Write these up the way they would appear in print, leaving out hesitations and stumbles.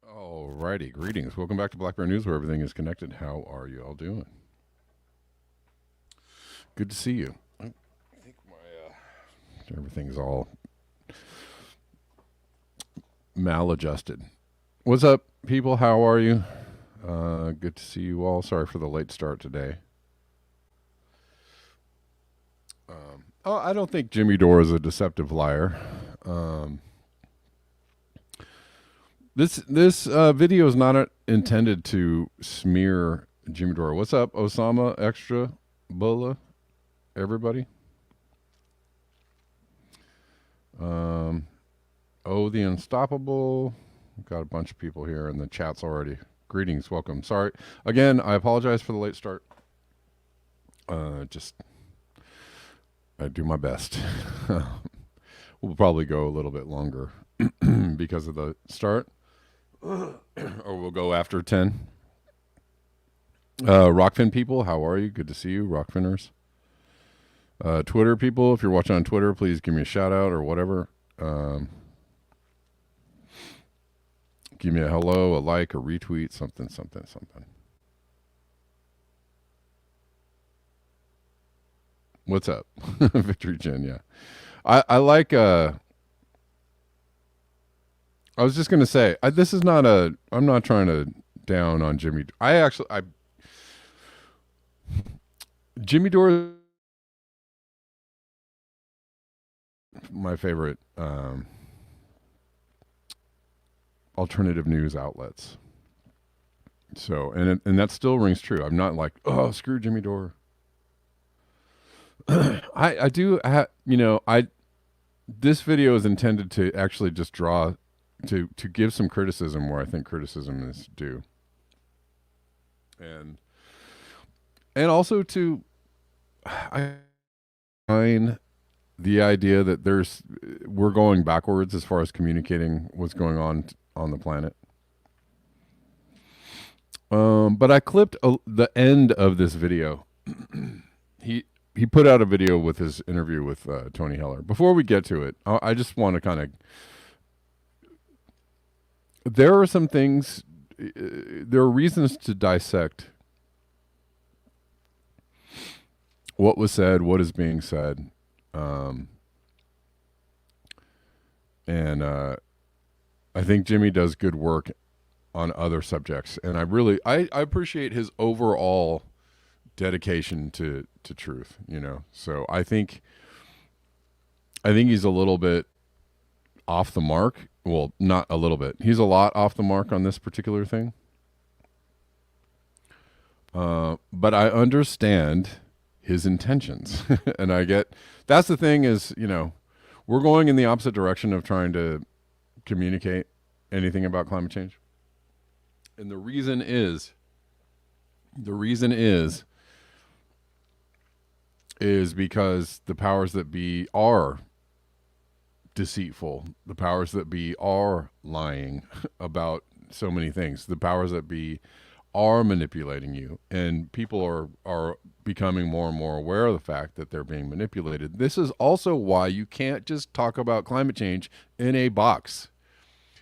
Alrighty, greetings. Welcome back to Black Bear News, where everything is connected. How are you all doing? Good to see you. I think my everything's all maladjusted. What's up, people? How are you? Good to see you all. Sorry for the late start today. I don't think Jimmy Dore is a deceptive liar. This video is not intended to smear Jimmy Dore. What's up, Osama Extra Bulla? Everybody. The Unstoppable. Got a bunch of people here in the chats already. Greetings, welcome. Sorry again. I apologize for the late start. I do my best. We'll probably go a little bit longer because of the start. Or we'll go after 10. Rockfin people, how are you? Good to see you, Rockfinners. Twitter people, if you're watching on Twitter, please give me a shout out or whatever. Give me a hello, a like, a retweet, something. What's up? Victory Jen, yeah. I like I was just going to say, this is not I'm not trying to down on Jimmy. Jimmy Dore, my favorite alternative news outlets. So, and that still rings true. I'm not like, oh, screw Jimmy Dore. I do, this video is intended to actually just draw, to give some criticism where I think criticism is due. And also to, I find the idea that we're going backwards as far as communicating what's going on the planet. But I clipped the end of this video. He put out a video with his interview with Tony Heller. Before we get to it, I just want to kind of, there are some things, there are reasons to dissect what was said, what is being said. And I think Jimmy does good work on other subjects. And I appreciate his overall dedication to truth, So I think he's a little bit off the mark. Well, not a little bit. He's a lot off the mark on this particular thing. But I understand his intentions. And I get that's the thing is, we're going in the opposite direction of trying to communicate anything about climate change. And the reason is because the powers that be are deceitful. The powers that be are lying about so many things. The powers that be are manipulating you, and people are becoming more and more aware of the fact that they're being manipulated. This is also why you can't just talk about climate change in a box.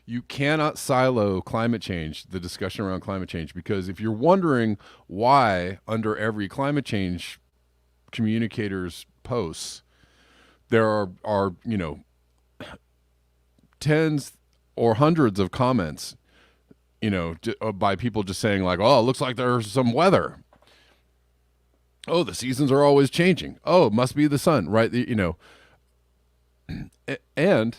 You cannot silo climate change, the discussion around climate change, because if you're wondering why under every climate change communicators posts there are tens or hundreds of comments, by people just saying like, oh, it looks like there's some weather. Oh, the seasons are always changing. Oh, it must be the sun, right? And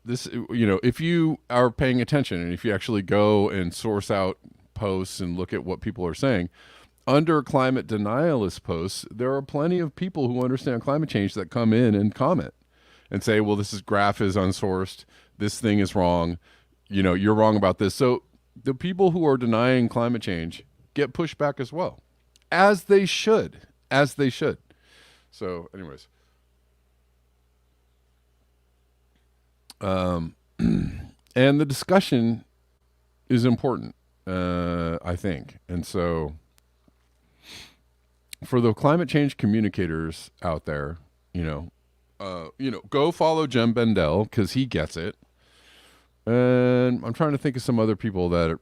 this, if you are paying attention and if you actually go and source out posts and look at what people are saying, under climate denialist posts, there are plenty of people who understand climate change that come in and comment and say, well, this graph is unsourced. This thing is wrong. You're wrong about this. So the people who are denying climate change get pushed back as well, as they should. So anyways, and the discussion is important, I think. And so for the climate change communicators out there, go follow Jem Bendell because he gets it. And I'm trying to think of some other people that are,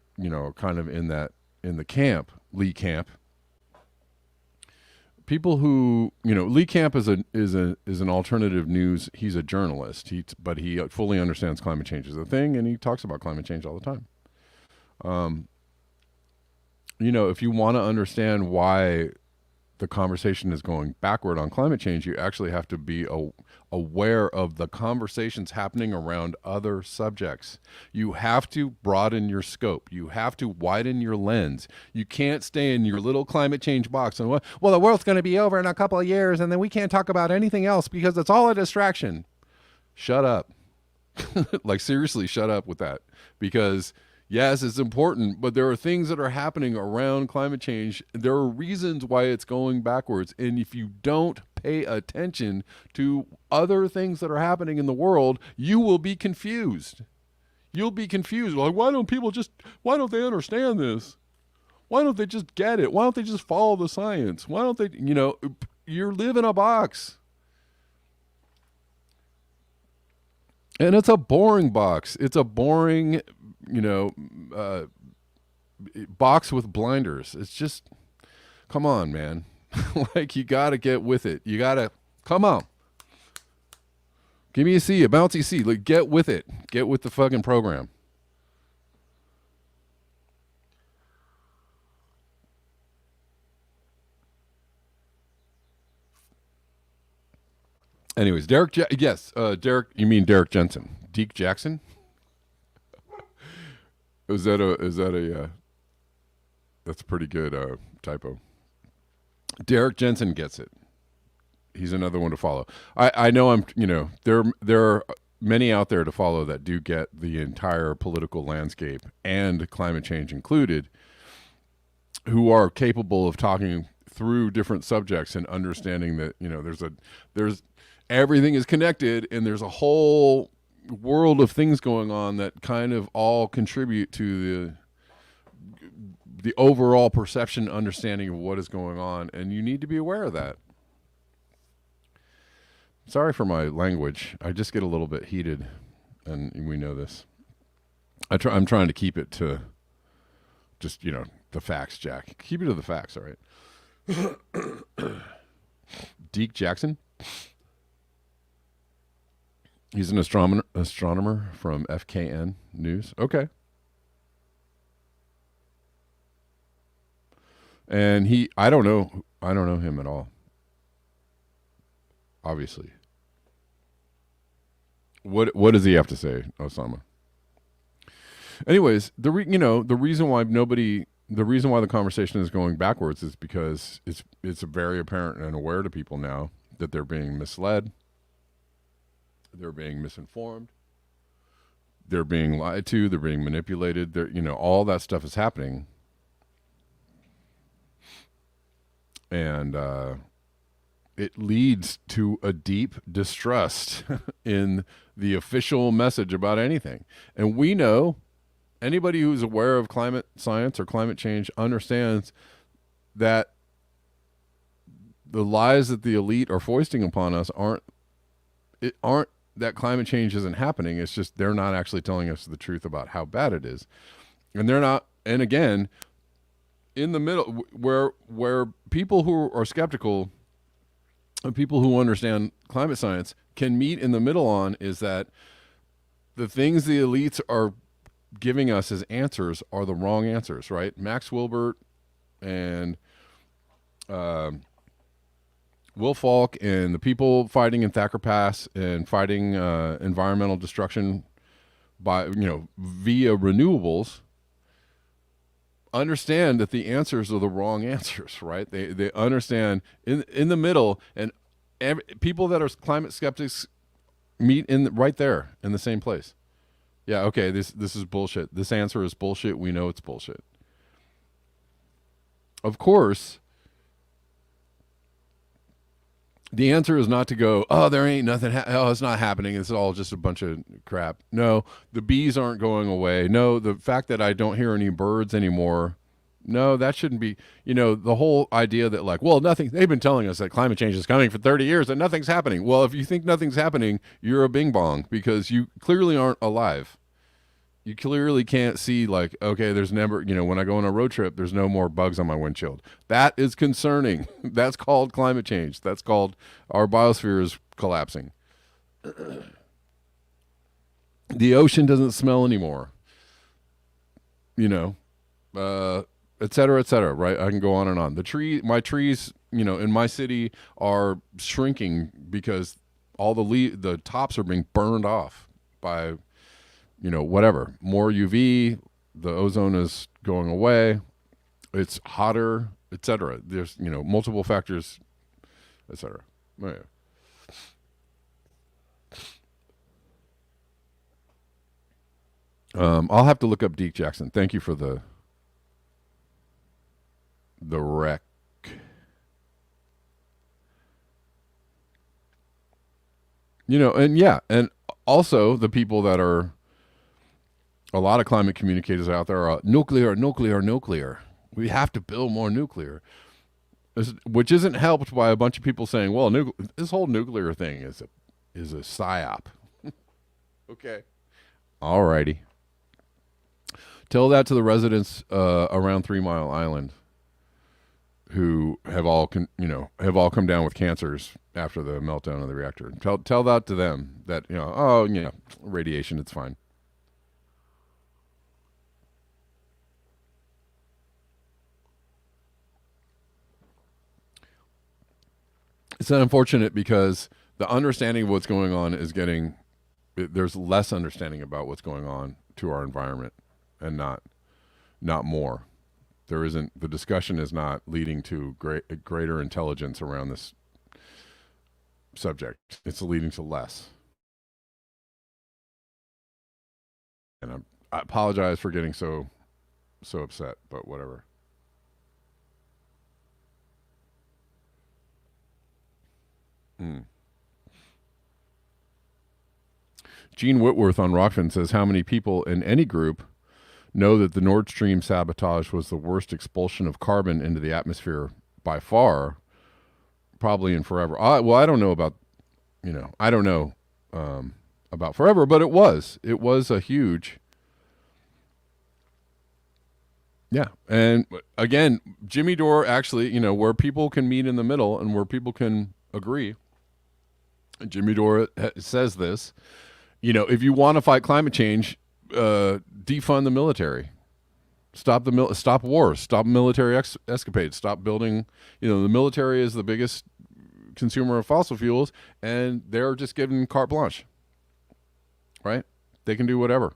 kind of in the camp, Lee Camp. People who, Lee Camp is an alternative news. He's a journalist. But he fully understands climate change is a thing, and he talks about climate change all the time. If you want to understand why the conversation is going backward on climate change, you actually have to be aware of the conversations happening around other subjects. You have to broaden your scope. You have to widen your lens. You can't stay in your little climate change box and, well, the world's going to be over in a couple of years and then we can't talk about anything else because it's all a distraction. Shut up. Like, seriously, shut up with that. Because yes, it's important, but there are things that are happening around climate change. There are reasons why it's going backwards. And if you don't pay attention to other things that are happening in the world, you will be confused. You'll be confused. Like, why don't they understand this? Why don't they just get it? Why don't they just follow the science? Why don't they, you live in a box. And it's a boring box. It's a boring box with blinders. It's just, come on, man. Like, you got to get with it. You got to, come on. Give me a C, a bouncy C. Like, get with it. Get with the fucking program. Anyways, Derek, Derek, you mean Derek Jensen. Deke Jackson? Is that a that's a pretty good typo. Derek Jensen gets it. He's another one to follow. I know there are many out there to follow that do get the entire political landscape and climate change included, who are capable of talking through different subjects and understanding that, there's everything is connected and there's a whole world of things going on that kind of all contribute to the overall perception, understanding of what is going on, and you need to be aware of that. Sorry for my language. I just get a little bit heated, and we know this. I'm trying to keep it to just, the facts, Jack. Keep it to the facts, all right? Deke Jackson? He's an astronomer from FKN News. Okay. And I don't know him at all. Obviously. What does he have to say, Osama? Anyways, the reason why nobody the reason why the conversation is going backwards is because it's very apparent and aware to people now that they're being misled, they're being misinformed, they're being lied to, they're being manipulated. They're, all that stuff is happening, and it leads to a deep distrust in the official message about anything. And we know, anybody who's aware of climate science or climate change understands that the lies that the elite are foisting upon us aren't that climate change isn't happening. It's just they're not actually telling us the truth about how bad it is. And they're not, and again, in the middle where people who are skeptical and people who understand climate science can meet in the middle on is that the things the elites are giving us as answers are the wrong answers, right? Max Wilbert and Will Falk and the people fighting in Thacker Pass and fighting environmental destruction by via renewables understand that the answers are the wrong answers, right? They understand in the middle, and people that are climate skeptics meet right there in the same place. Yeah, okay, this is bullshit. This answer is bullshit. We know it's bullshit. Of course, the answer is not to go, oh, there ain't nothing, oh, it's not happening. It's all just a bunch of crap. No, the bees aren't going away. No, the fact that I don't hear any birds anymore, no, that shouldn't be, the whole idea that they've been telling us that climate change is coming for 30 years and nothing's happening. Well, if you think nothing's happening, you're a bing bong because you clearly aren't alive. You clearly can't see okay, there's never, when I go on a road trip, there's no more bugs on my windshield. That is concerning. That's called climate change. That's called our biosphere is collapsing. The ocean doesn't smell anymore. Et cetera, right? I can go on and on. My trees, in my city are shrinking because all the tops are being burned off by whatever, more UV, the ozone is going away, it's hotter, etc. There's, multiple factors, etc. Oh, yeah. I'll have to look up Deke Jackson. Thank you for the rec. And also the people that are a lot of climate communicators out there are nuclear. We have to build more nuclear, which isn't helped by a bunch of people saying, well, this whole nuclear thing is a psyop. Okay. All righty. Tell that to the residents around 3 Mile Island who have all come down with cancers after the meltdown of the reactor. Tell that to them that, radiation, it's fine. It's unfortunate because the understanding of what's going on there's less understanding about what's going on to our environment and not more. The discussion is not leading to greater intelligence around this subject. It's leading to less. And I apologize for getting so upset, but whatever. Gene Whitworth on Rockfin says, how many people in any group know that the Nord Stream sabotage was the worst expulsion of carbon into the atmosphere by far, probably in forever? I don't know about, about forever, but it was a huge. Yeah. And again, Jimmy Dore actually, where people can meet in the middle and where people can agree. Jimmy Dore says this, if you want to fight climate change, defund the military, stop wars, stop military escapades, stop building. The military is the biggest consumer of fossil fuels, and they're just given carte blanche. Right? They can do whatever.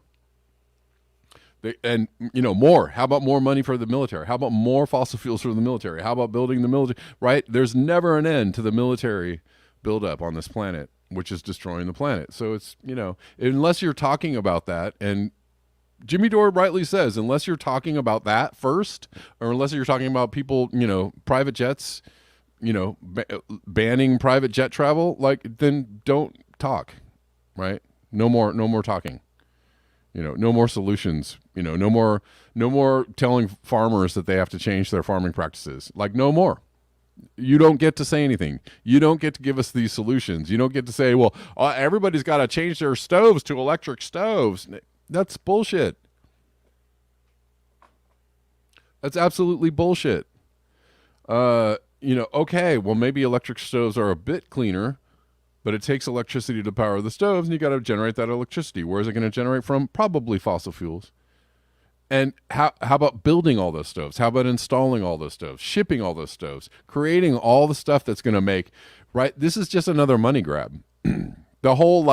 And more. How about more money for the military? How about more fossil fuels for the military? How about building the military? Right? There's never an end to the military buildup on this planet, which is destroying the planet. So it's, unless you're talking about that, and Jimmy Dore rightly says, unless you're talking about that first, or unless you're talking about people, private jets, banning private jet travel, then don't talk, right? No more talking. No more solutions. No more telling farmers that they have to change their farming practices. No more. You don't get to say anything. You don't get to give us these solutions. You don't get to say, well, everybody's got to change their stoves to electric stoves. That's bullshit. That's absolutely bullshit. Okay, well, maybe electric stoves are a bit cleaner, but it takes electricity to power the stoves, and you got to generate that electricity. Where is it going to generate from? Probably fossil fuels. And how about building all those stoves? How about installing all those stoves, shipping all those stoves, creating all the stuff that's going to make, right? This is just another money grab. The whole,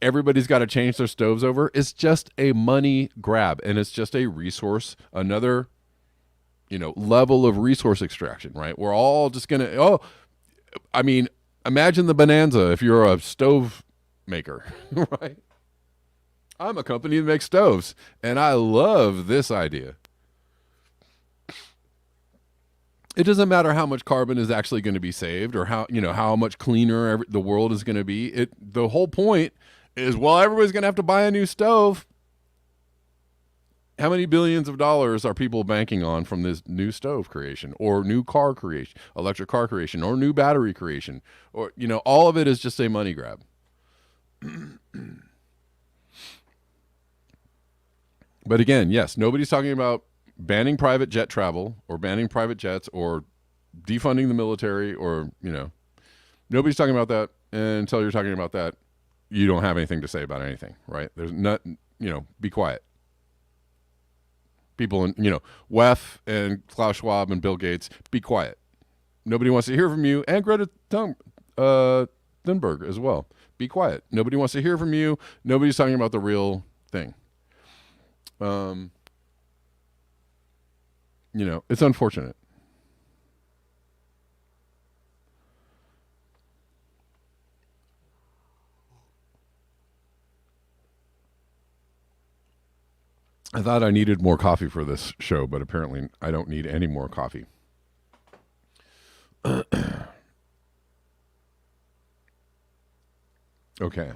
everybody's got to change their stoves over is just a money grab. And it's just a resource, another, level of resource extraction, right? We're all just going to, imagine the bonanza if you're a stove maker, right? I'm a company that makes stoves, and I love this idea. It doesn't matter how much carbon is actually going to be saved or how much cleaner the world is going to be. The whole point is, everybody's going to have to buy a new stove. How many billions of dollars are people banking on from this new stove creation or new car creation, electric car creation, or new battery creation? Or, all of it is just a money grab. But again, yes, nobody's talking about banning private jet travel or banning private jets or defunding the military or, nobody's talking about that. And until you're talking about that, you don't have anything to say about anything, right? There's not, be quiet. People in, WEF and Klaus Schwab and Bill Gates, be quiet. Nobody wants to hear from you. And Greta Thunberg as well. Be quiet. Nobody wants to hear from you. Nobody's talking about the real thing. It's unfortunate. I thought I needed more coffee for this show, but apparently I don't need any more coffee. Okay.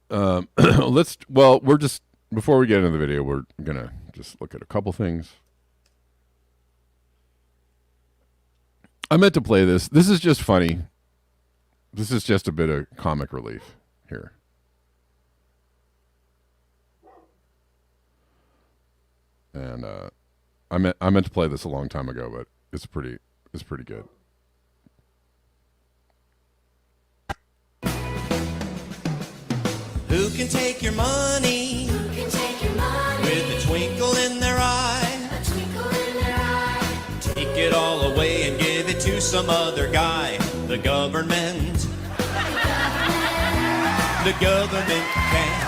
We're just, before we get into the video, we're going to just look at a couple things. I meant to play this. This is just funny. This is just a bit of comic relief here. And I meant to play this a long time ago, but it's pretty good. Who can take your money? Who can take your money? With a twinkle in their eye. A twinkle in their eye. Take it all away and give it to some other guy. The government. The government can.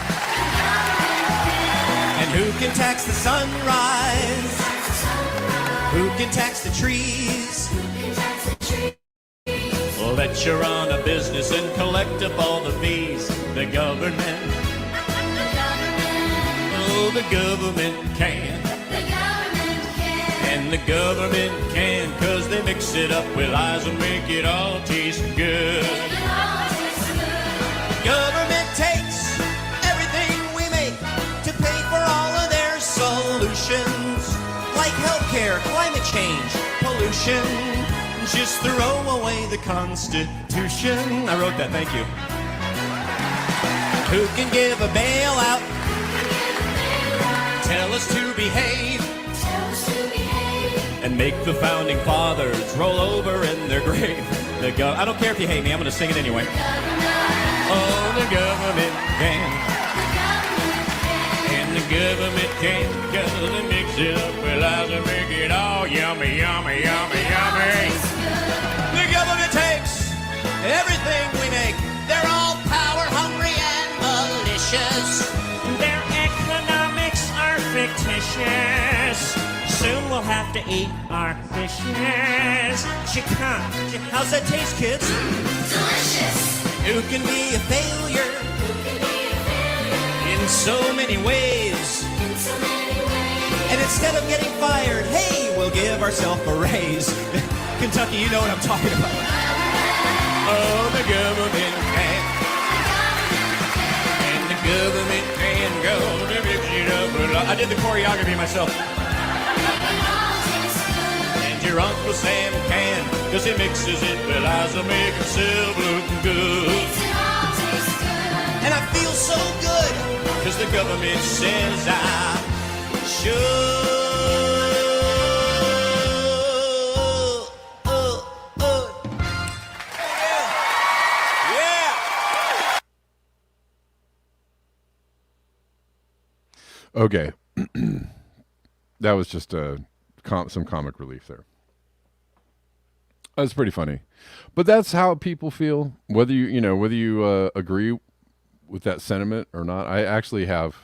And who can tax the sunrise? Who can tax the trees? Let you run a business and collect up all the fees. The government. Oh, the government can. And the government can, 'cause they mix it up with lies and make it all taste good. Government takes everything we make to pay for all of their solutions, like healthcare, climate change, pollution. Just throw away the Constitution. I wrote that, thank you. Who can give a bailout? Tell us to behave. And make the founding fathers roll over in their grave. I don't care if you hate me, I'm going to sing it anyway. Oh, the government can. And the government can, 'cause they mix it up with lies and make it all yummy, yummy, yummy, yummy. The government takes everything we make. They're all power hungry and malicious. vicious. Their economics are fictitious. Soon we'll have to eat our dishes. Chicken, how's that taste, kids? Delicious. Who can be a failure? Who can be a failure? In so many ways. In so many ways. And instead of getting fired, hey, we'll give ourselves a raise. Kentucky, you know what I'm talking about. Oh, the government can. And the government can go to mix it up. I did the choreography myself. And your Uncle Sam can, cause he mixes it with eyes to make himself look good. Makes it all taste good. And I feel so good, cause the government says I should. Okay. That was just some comic relief there. That's pretty funny. But that's how people feel, whether you agree with that sentiment or not. I actually have.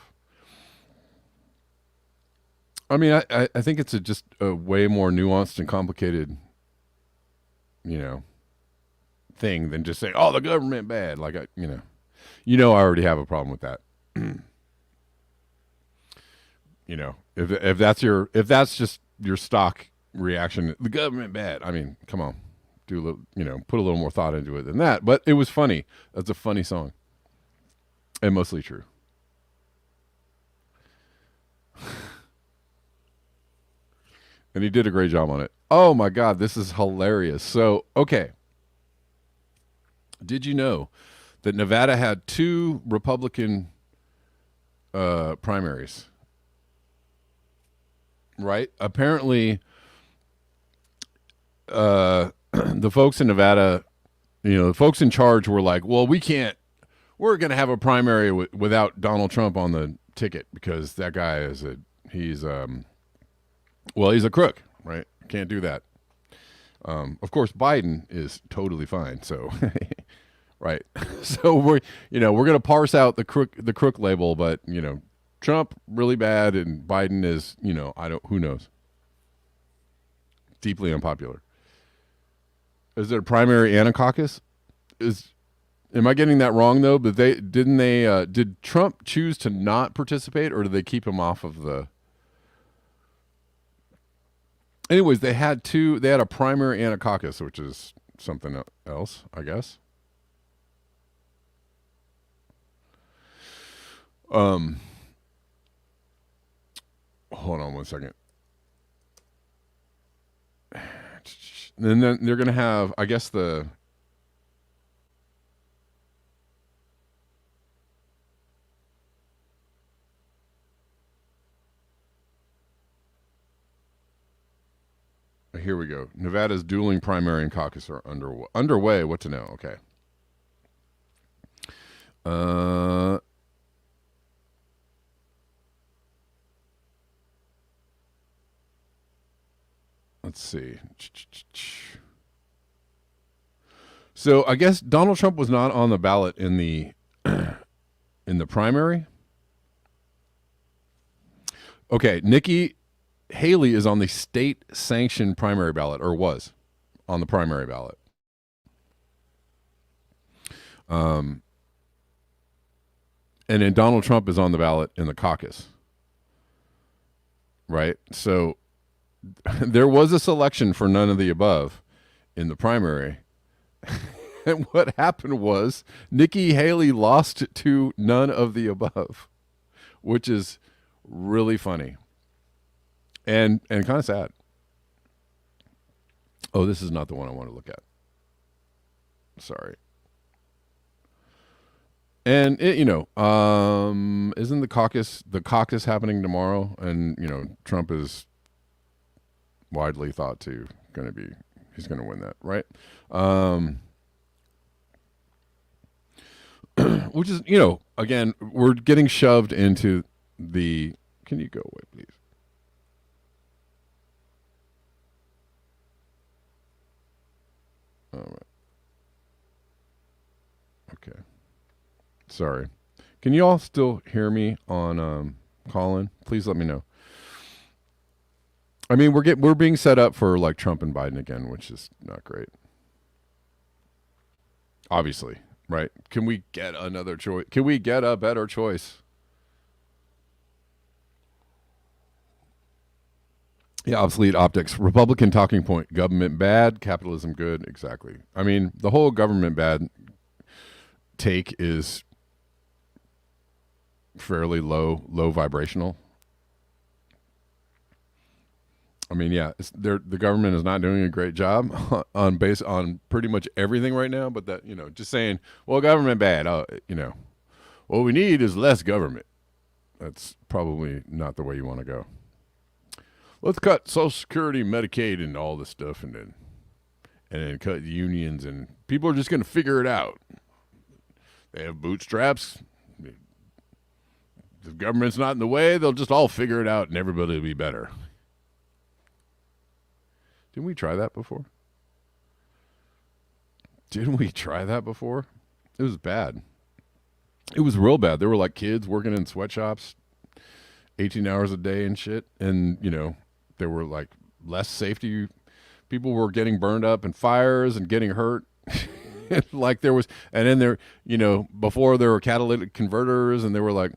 I mean, I think it's just a way more nuanced and complicated, thing than just saying, "Oh, the government bad." Like I already have a problem with that. If that's just your stock reaction, the government bad. I mean, come on, do a little, put a little more thought into it than that. But it was funny. That's a funny song, and mostly true. And he did a great job on it. Oh my God, this is hilarious. So, okay. Did you know that Nevada had 2 Republican primaries? Right? Apparently, the folks in Nevada, the folks in charge were like, well, we're going to have a primary without Donald Trump on the ticket because that guy he's a crook, right? Can't do that. Of course, Biden is totally fine. So, right. So we're going to parse out the crook label, but Trump really bad and Biden is, who knows? Deeply unpopular. Is it a primary and a caucus? Am I getting that wrong though? But did Trump choose to not participate or did they keep him off of the? Anyways, they had a primary and a caucus, which is something else, I guess. Hold on one second. And then they're going to have, I guess here we go. Nevada's dueling primary and caucus are underway. What to know? Okay. Let's see. So I guess Donald Trump was not on the ballot in the in the primary. Okay, Nikki Haley is on the state-sanctioned primary ballot, or was on the primary ballot. And then Donald Trump is on the ballot in the caucus. Right? So there was a selection for none of the above in the primary. And what happened was Nikki Haley lost to none of the above, which is really funny and kind of sad. Oh, this is not the one I want to look at. Sorry. And isn't the caucus happening tomorrow? And Trump is widely thought to he's going to win that, right? Which is, again, we're getting shoved into the. Can you go away, please? All right. Okay. Sorry. Can you all still hear me on call-in? Please let me know. I mean, we're being set up for like Trump and Biden again, which is not great. Obviously, right? Can we get another choice? Can we get a better choice? Yeah, obsolete optics. Republican talking point. Government bad, capitalism good. Exactly. I mean, the whole government bad take is fairly low vibrational. I mean, yeah, the government is not doing a great job on pretty much everything right now. But that, just saying, well, government bad. What we need is less government. That's probably not the way you want to go. Let's cut Social Security, Medicaid, and all this stuff, and then cut unions, and people are just going to figure it out. They have bootstraps. If the government's not in the way, they'll just all figure it out, and everybody will be better. Didn't we try that before? It was bad. It was real bad. There were like kids working in sweatshops 18 hours a day and shit. And, there were like less safety. People were getting burned up in fires and getting hurt. Like there was, and then there, before there were catalytic converters, and they were like,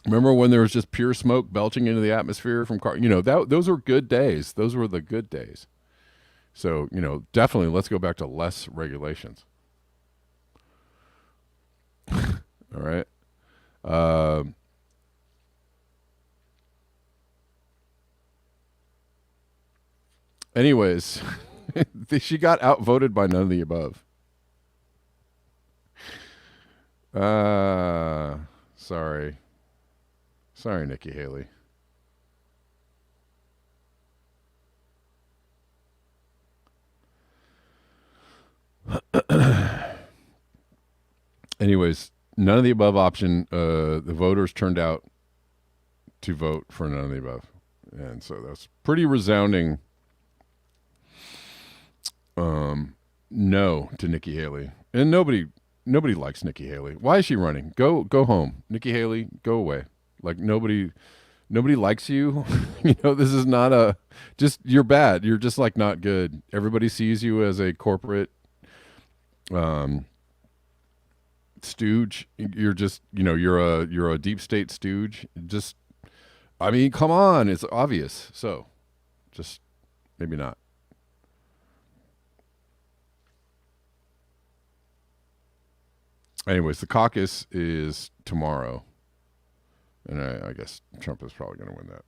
remember when there was just pure smoke belching into the atmosphere from car? Those were good days. Those were the good days. So, definitely let's go back to less regulations. All right. Anyways, she got outvoted by none of the above. Sorry. Sorry, Nikki Haley. Anyways, none of the above option. The voters turned out to vote for none of the above. And so that's pretty resounding no to Nikki Haley. And nobody likes Nikki Haley. Why is she running? Go home. Nikki Haley, go away. Like nobody likes you. This is not you're bad. You're just like not good. Everybody sees you as a corporate stooge. You're just, you're a deep state stooge. Just, I mean, come on. It's obvious. So just maybe not. Anyways, the caucus is tomorrow. And I guess Trump is probably going to win that.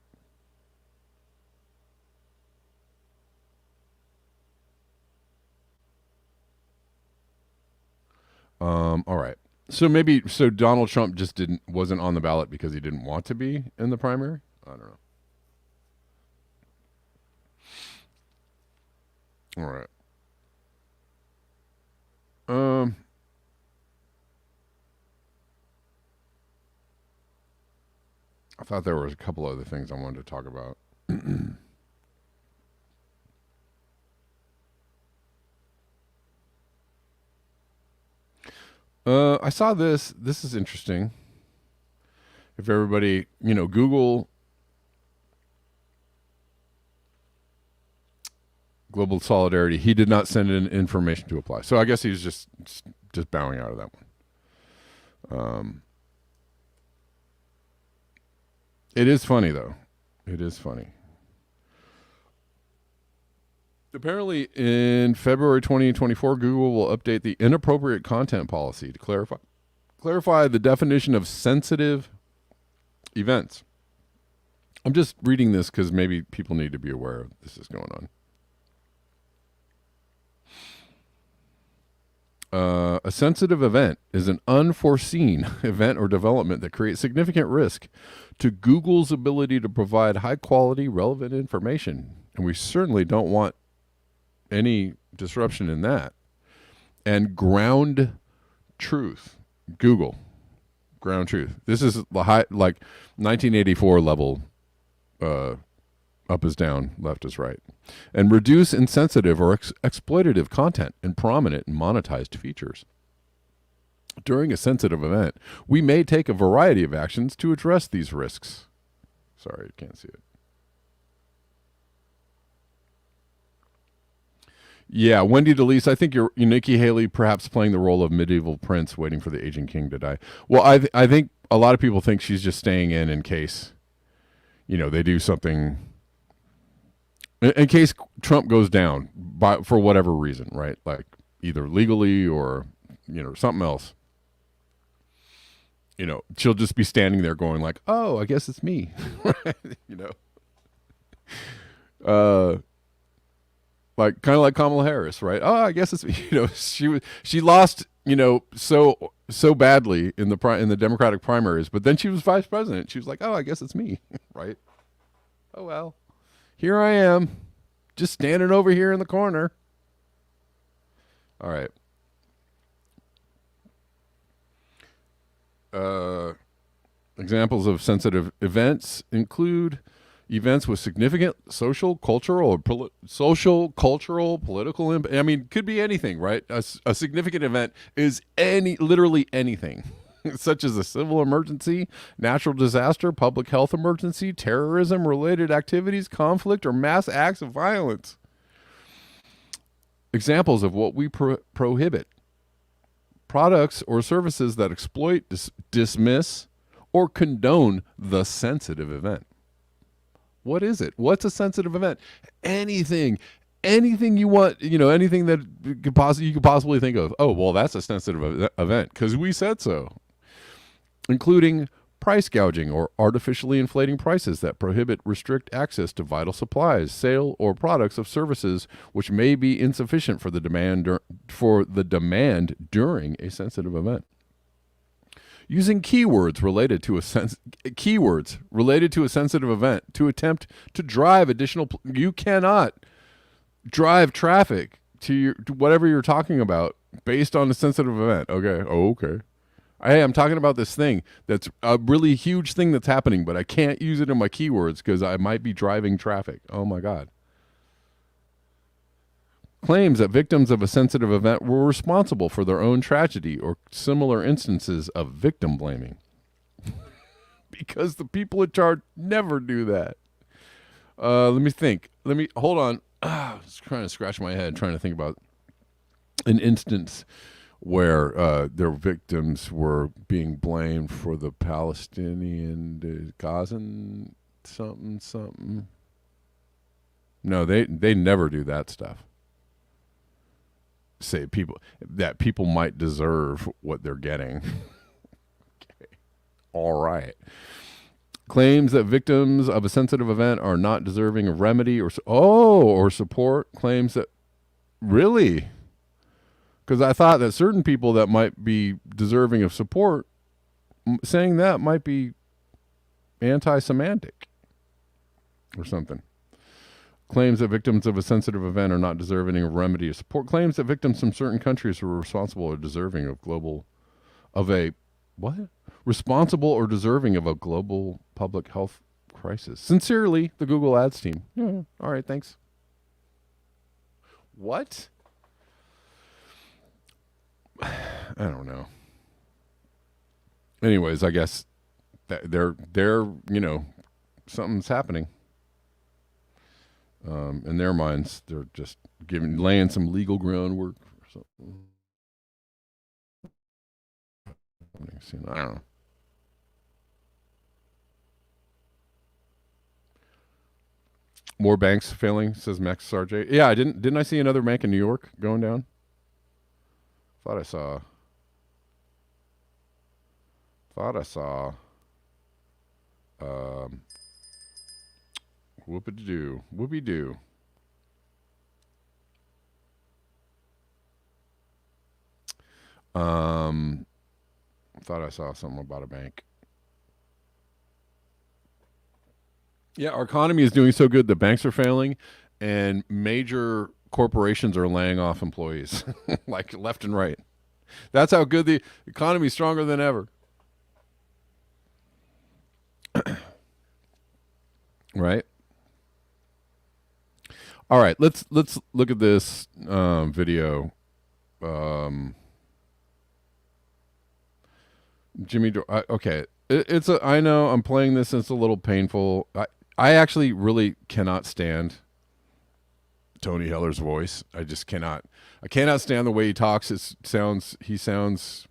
All right. So Donald Trump just wasn't on the ballot because he didn't want to be in the primary? I don't know. All right. I thought there was a couple other things I wanted to talk about. I saw this. This is interesting. If everybody, Google global solidarity. He did not send in information to apply. So I guess he's just bowing out of that one. It is funny, though. It is funny. Apparently, in February 2024, Google will update the inappropriate content policy to clarify the definition of sensitive events. I'm just reading this because maybe people need to be aware of this is going on. A sensitive event is an unforeseen event or development that creates significant risk to Google's ability to provide high-quality, relevant information. And we certainly don't want any disruption in that. And ground truth. Google. Ground truth. This is the high, like 1984 level, up is down, left is right. And reduce insensitive or exploitative content and prominent and monetized features. During a sensitive event, we may take a variety of actions to address these risks. Sorry, I can't see it. Yeah, Wendy DeLise, I think you're Nikki Haley perhaps playing the role of medieval prince waiting for the aging king to die. Well, I think a lot of people think she's just staying in case, they do something in case Trump goes down for whatever reason, right? Like either legally or, something else. She'll just be standing there going like, "Oh, I guess it's me." Uh like kind of like Kamala Harris, right? Oh, I guess it's she lost, so badly in the Democratic primaries, but then she was vice president. She was like, "Oh, I guess it's me." Right? Oh well. Here I am, just standing over here in the corner. All right. Examples of sensitive events include events with significant social, cultural, political impact. I mean, could be anything, right? A significant event is literally anything, such as a civil emergency, natural disaster, public health emergency, terrorism related activities, conflict, or mass acts of violence. Examples of what we prohibit: products or services that exploit, dismiss, or condone the sensitive event. What is it? What's a sensitive event? Anything you want, anything that you could possibly think of. Oh, well, that's a sensitive event because we said so. Including price gouging or artificially inflating prices that prohibit, restrict access to vital supplies, sale, or products of services which may be insufficient for the demand during a sensitive event. Using keywords related to a sensitive event to attempt to drive additional. You cannot drive traffic to whatever you're talking about based on a sensitive event. Okay. Oh, okay. Hey, I'm talking about this thing that's a really huge thing that's happening, but I can't use it in my keywords because I might be driving traffic. Oh my God. Claims that victims of a sensitive event were responsible for their own tragedy or similar instances of victim blaming. Because the people in charge never do that. Let me think. Hold on. I was trying to scratch my head, trying to think about an instance where their victims were being blamed for the Palestinian Gazan something. No, they never do that stuff. Say people might deserve what they're getting. Okay. All right. Claims that victims of a sensitive event are not deserving of remedy or support. Claims that really, because I thought that certain people that might be deserving of support, saying that might be anti-semantic or something. Claims that victims of a sensitive event are not deserving of remedy or support. Claims that victims from certain countries were responsible or deserving of responsible or deserving of a global public health crisis. Sincerely, the Google Ads team. Yeah, all right, thanks. What? I don't know. Anyways, I guess that they're something's happening. In their minds, they're just laying some legal groundwork or something. I don't know. More banks failing, says Max Sarge. Yeah, didn't I see another bank in New York going down? Thought I saw. Whoopie-doo. Thought I saw something about a bank. Yeah, our economy is doing so good that banks are failing and major corporations are laying off employees like left and right. That's how good the economy is, stronger than ever. Right? All right, let's look at this video. Jimmy Dore. Okay, it's a. I know I'm playing this. And it's a little painful. I actually really cannot stand Tony Heller's voice. I just cannot. I cannot stand the way he talks. It sounds. He sounds.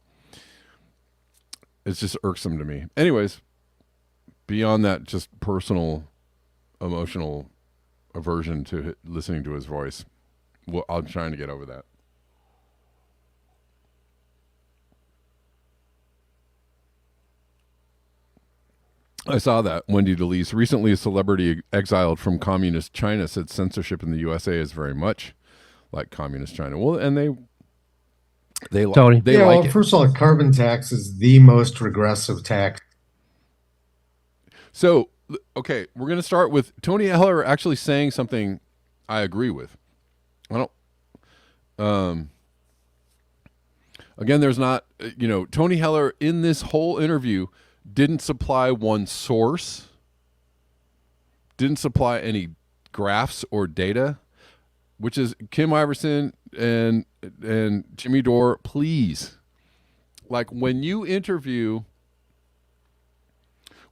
It's just irksome to me. Anyways, beyond that, just personal, emotional aversion to listening to his voice. Well, I'm trying to get over that. I saw that Wendy DeLeese, recently a celebrity exiled from communist China, said censorship in the USA is very much like communist China. Well, and Tony. they Yeah, like well, it. first of all, carbon tax is the most regressive tax. So, okay, we're going to start with Tony Heller actually saying something I agree with. I don't. Again, there's not. Tony Heller in this whole interview didn't supply one source, didn't supply any graphs or data, which is Kim Iverson and Jimmy Dore. Please, like when you interview,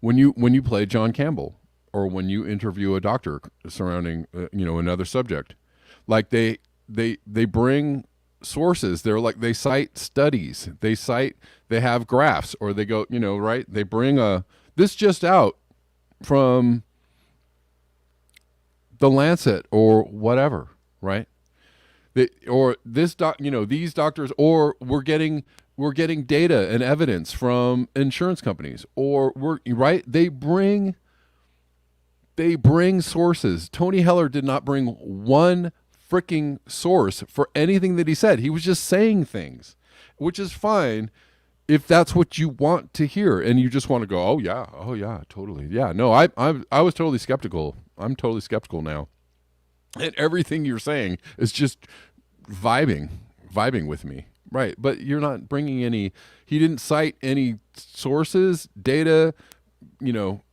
when you play John Campbell, or when you interview a doctor surrounding another subject, like they bring sources. They're like, they cite studies, they have graphs, or they go, right, they bring this just out from the Lancet or whatever, right? Or this these doctors, or we're getting data and evidence from insurance companies, or they bring sources. Tony Heller did not bring one freaking source for anything that he said. He was just saying things, which is fine if that's what you want to hear and you just want to go, oh yeah, totally. Yeah, no, I was totally skeptical. I'm totally skeptical now. And everything you're saying is just vibing with me. Right, but you're not bringing any. He didn't cite any sources, data,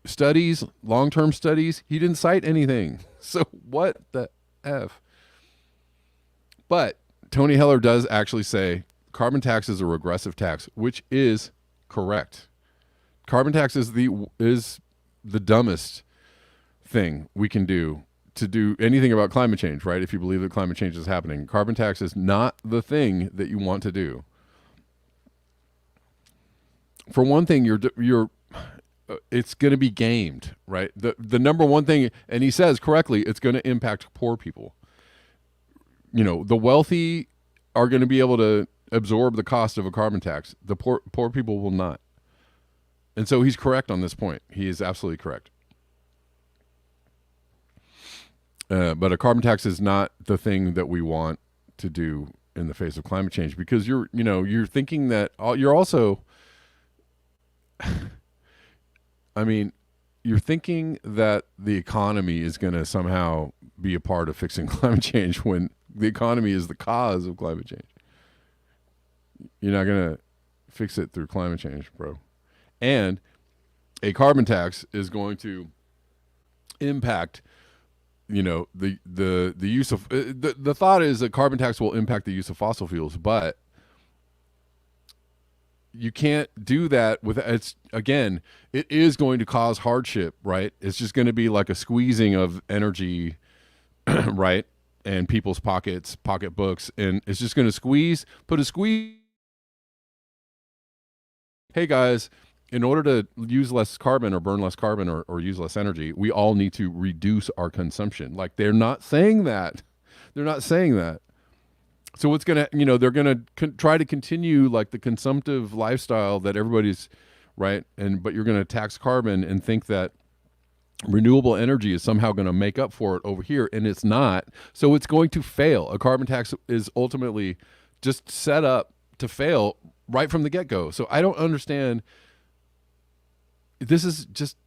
studies, long-term studies. He didn't cite anything. So what the F? But Tony Heller does actually say carbon tax is a regressive tax, which is correct. Carbon tax is the dumbest thing we can do to do anything about climate change, right? If you believe that climate change is happening, carbon tax is not the thing that you want to do. For one thing, it's going to be gamed, right? The number one thing, and he says correctly, it's going to impact poor people. The wealthy are going to be able to absorb the cost of a carbon tax. The poor people will not. And so he's correct on this point. He is absolutely correct. But a carbon tax is not the thing that we want to do in the face of climate change, because you're thinking that you're also, I mean, you're thinking that the economy is going to somehow be a part of fixing climate change when the economy is the cause of climate change. You're not going to fix it through climate change, bro. And a carbon tax is going to impact the use of the thought is that carbon tax will impact the use of fossil fuels, but you can't do that with it is going to cause hardship, right? It's just going to be like a squeezing of energy right, and people's pocketbooks, and it's just going to put a squeeze. Hey guys, in order to use less carbon or burn less carbon or use less energy, we all need to reduce our consumption. Like, they're not saying that. They're not saying that. So what's going to, they're going to try to continue like the consumptive lifestyle that everybody's, right? But you're going to tax carbon and think that renewable energy is somehow going to make up for it over here, and it's not. So it's going to fail. A carbon tax is ultimately just set up to fail right from the get-go. So I don't understand. This is just,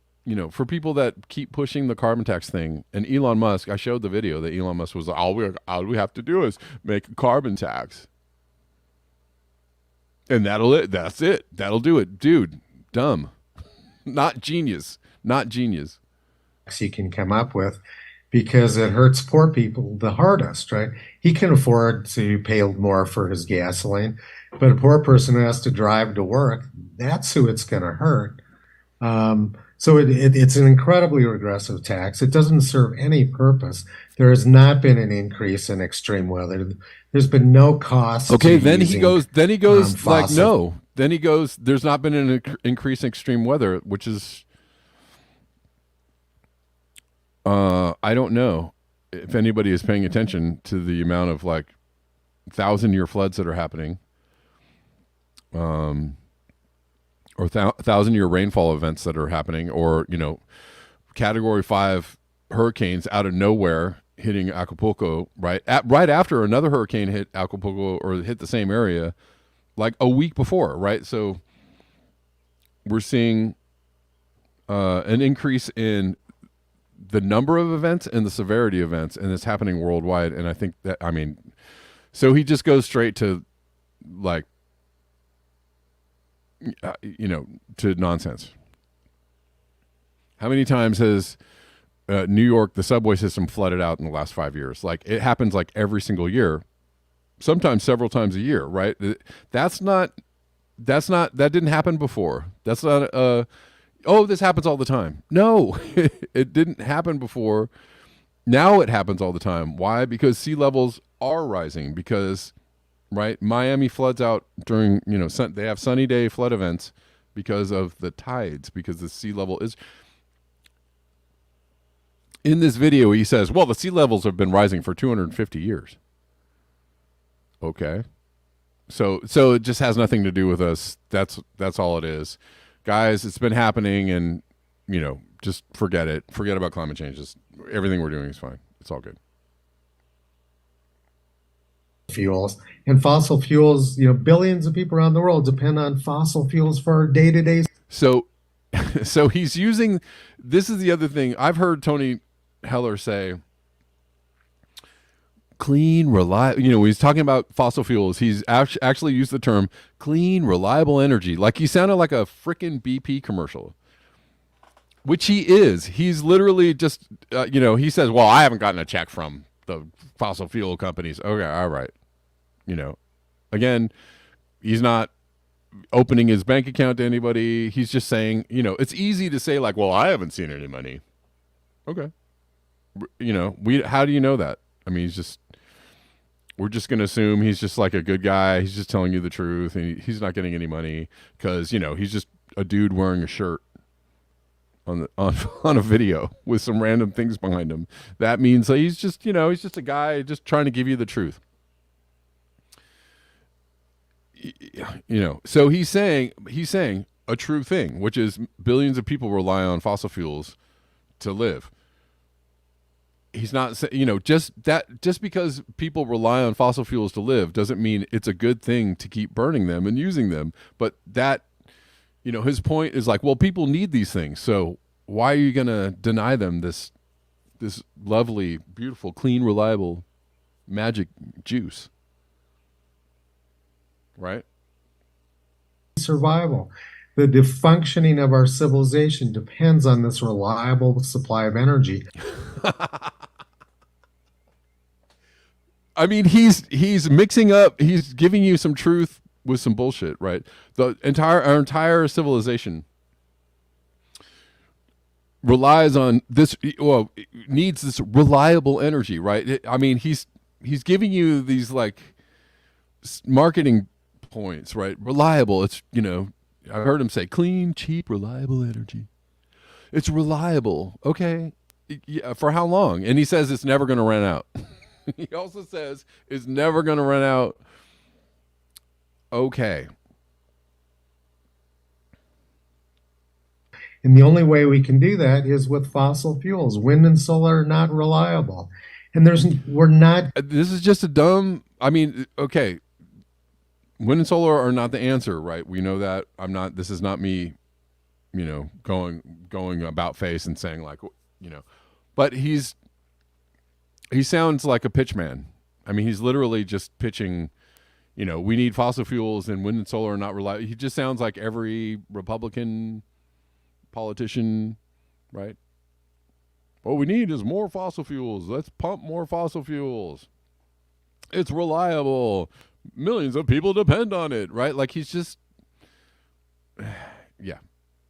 for people that keep pushing the carbon tax thing, and Elon Musk, I showed the video that Elon Musk was, all we have to do is make a carbon tax. And that's it. That'll do it. Dude, dumb. Not genius. Not genius. He can come up with, because it hurts poor people the hardest, right? He can afford to pay more for his gasoline, but a poor person who has to drive to work, that's who it's going to hurt. So it's an incredibly regressive tax. It doesn't serve any purpose. There has not been an increase in extreme weather. There's been no cost to Okay, then he using goes. Then he goes like, fossil. no. Then he goes. There's not been an increase in extreme weather, which is, I don't know if anybody is paying attention to the amount of like 1,000-year floods that are happening, or 1,000-year rainfall events that are happening, or Category 5 hurricanes out of nowhere hitting Acapulco right after another hurricane hit Acapulco or hit the same area like a week before, right? So we're seeing an increase in the number of events and the severity of events, and it's happening worldwide. And I think that, so he just goes straight to like, to nonsense. How many times has New York, the subway system, flooded out in the last 5 years? Like, it happens like every single year, sometimes several times a year, right? That didn't happen before. That's not this happens all the time. No, it didn't happen before. Now it happens all the time. Why? Because sea levels are rising. Because, right, Miami floods out during, they have sunny day flood events because of the tides, because the sea level is. In this video, he says, well, the sea levels have been rising for 250 years. Okay. So it just has nothing to do with us. That's all it is. Guys, it's been happening, and, just forget it. Forget about climate change. Just, everything we're doing is fine. It's all good. Fuels and fossil fuels, billions of people around the world depend on fossil fuels for our day-to-day. So he's using, this is the other thing. I've heard Tony Heller say, clean, reliable, when he's talking about fossil fuels, he's actually used the term clean, reliable energy. Like he sounded like a freaking BP commercial, which he is. He's literally just, he says, well, I haven't gotten a check from the fossil fuel companies. Okay, all right. Again, he's not opening his bank account to anybody. He's just saying, it's easy to say like, well, I haven't seen any money. Okay. How do you know that? I mean, we're just going to assume he's just like a good guy. He's just telling you the truth, and he's not getting any money because, he's just a dude wearing a shirt on a video with some random things behind him. That means that he's just, he's just a guy just trying to give you the truth. So he's saying a true thing, which is billions of people rely on fossil fuels to live. He's not saying, just because people rely on fossil fuels to live doesn't mean it's a good thing to keep burning them and using them. But that, his point is like, well, people need these things. So why are you going to deny them this lovely, beautiful, clean, reliable magic juice? Right? Survival. The functioning of our civilization depends on this reliable supply of energy. I mean, he's mixing up. He's giving you some truth with some bullshit, right? Our entire civilization relies on this. Well, needs this reliable energy, right? I mean, he's giving you these like marketing points, right? Reliable. It's I heard him say clean, cheap, reliable energy. It's reliable. Okay. Yeah, for how long? And he says it's never going to run out. He also says it's never going to run out. Okay. And the only way we can do that is with fossil fuels. Wind and solar are not reliable. And we're not. This is just a dumb, okay. Wind and solar are not the answer, right? We know that. This is not me, going about face and saying like, but he sounds like a pitch man. I mean, he's literally just pitching, we need fossil fuels and wind and solar are not reliable. He just sounds like every Republican politician, right? What we need is more fossil fuels. Let's pump more fossil fuels. It's reliable. Millions of people depend on it, right? Like he's just, yeah.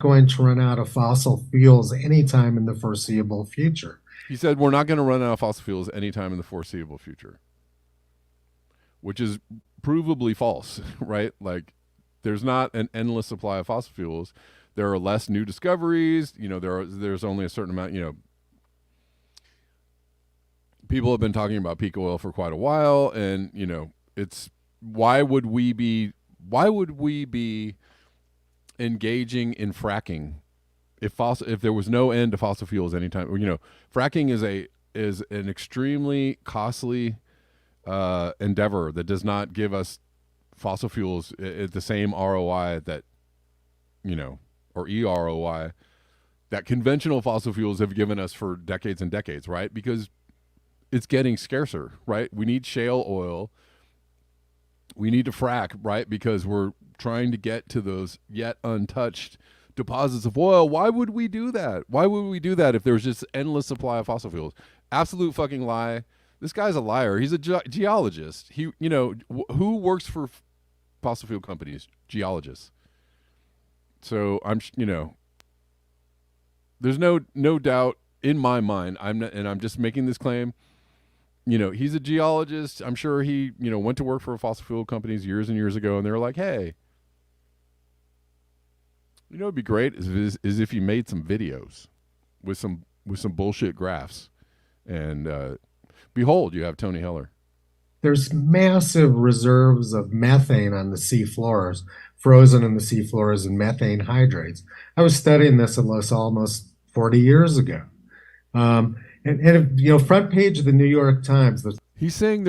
going to run out of fossil fuels anytime in the foreseeable future. He said we're not going to run out of fossil fuels anytime in the foreseeable future, which is provably false, right? Like, there's not an endless supply of fossil fuels. There are less new discoveries. There's only a certain amount. People have been talking about peak oil for quite a while, and it's why would we be engaging in fracking if there was no end to fossil fuels anytime? Fracking is an extremely costly endeavor that does not give us fossil fuels at the same ROI that or EROI that conventional fossil fuels have given us for decades and decades, right? Because it's getting scarcer, right? We need shale oil. We need to frack, right? Because we're trying to get to those yet untouched deposits of oil. Why would we do that? Why would we do that if there was just endless supply of fossil fuels? Absolute fucking lie. This guy's a liar. He's a geologist. Who works for fossil fuel companies? Geologists. So there's no doubt in my mind. I'm just making this claim. He's a geologist. I'm sure he, went to work for fossil fuel companies years and years ago, and they were like, hey, it'd be great is if you made some videos with some bullshit graphs. And behold, you have Tony Heller. There's massive reserves of methane on the sea floors, frozen in the sea floors, and methane hydrates. I was studying this almost 40 years ago. Front page of the New York Times. He's saying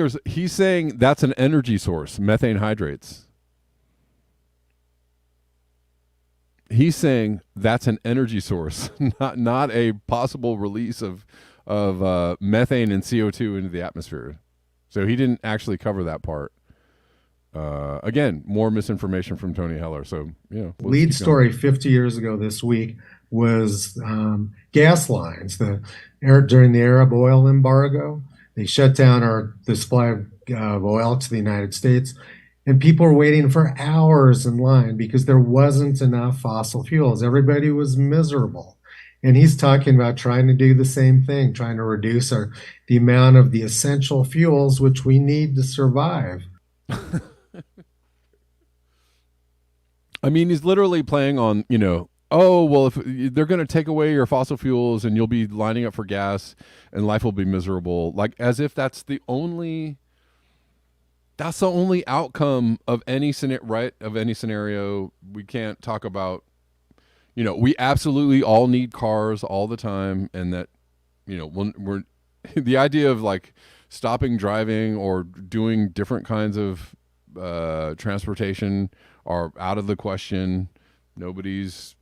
that's an energy source, methane hydrates. He's saying that's an energy source, not a possible release of methane and CO2 into the atmosphere. So he didn't actually cover that part. Again, more misinformation from Tony Heller. So Lead story 50 years ago this week was gas lines. During the Arab oil embargo, they shut down the supply of oil to the United States, and people were waiting for hours in line because there wasn't enough fossil fuels. Everybody was miserable. And he's talking about trying to do the same thing, trying to reduce the amount of the essential fuels which we need to survive. I mean, he's literally playing on, oh, well, if they're going to take away your fossil fuels and you'll be lining up for gas and life will be miserable, like as if that's the only outcome of any scenario. We can't talk about, we absolutely all need cars all the time, and that, when we're the idea of like stopping driving or doing different kinds of transportation are out of the question. Nobody's